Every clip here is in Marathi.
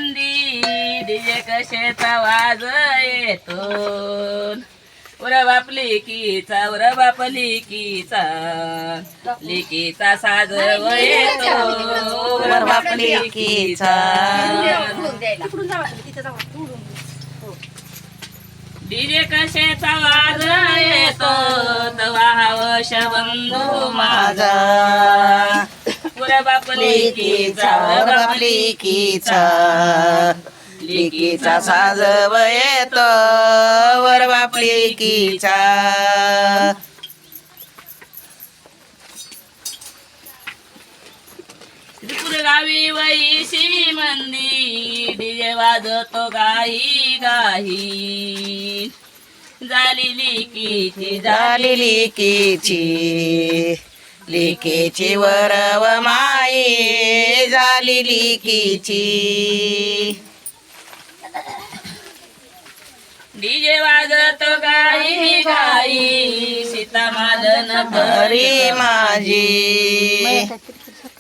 मंदी डीजे कशेचा वाज येतो उर बाप लेकीचा उर बाप लेकीचा साज येतो उर बाप लेकीचा डीजे कशेचा वाज येतो तवा हवश बंधू माझा उर बाप लेकीचा उर बाप लेकीचा साजव येतो वर बाप लेकीचा गावी वैशी मंदी डीजे वाजतो गाई गाई झाली लेकीची लेकीची वरव माई झाली लेकीची डीजे वाजतो गाई गाई सीता मालन घरी माझी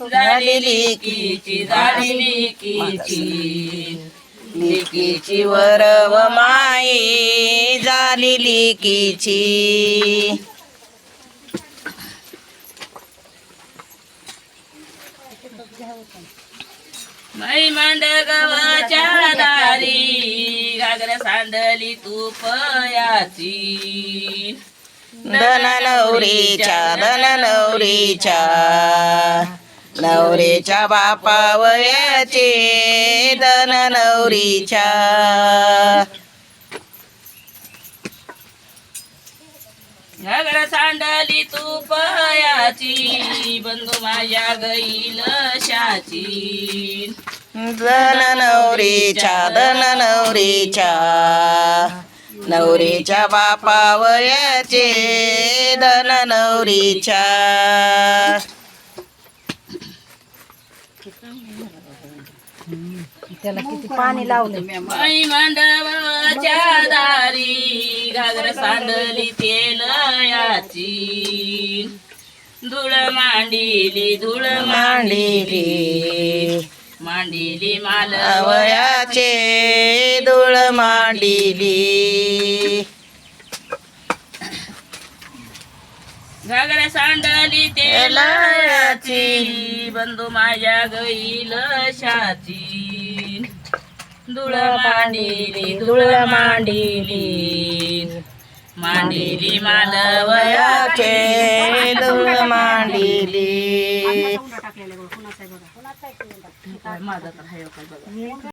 झाली लेकीची लेकीची वरव माई झाली लेकीची मै मांडगवच्या दारी घागर सांडली तुपयाची धन नवरीच्या बापावयाचे धन नवरीच्या घागर सांडली तुपयाची बंधू माझ्या गईल शाची धन नवरीच्या बापावयाचे धन नवरीच्या त्याला किती पाणी लावलं माई मांडवाच्या दारी घागर सांडली तेलयाची धूळ मांडिली मालवयाचे धूळ मांडिली घागर सांडली तेलयाची बंधू माझ्या गईल शाची धूळ मांडिली मालवयाचे धूळ मांडिली माझा तर हाय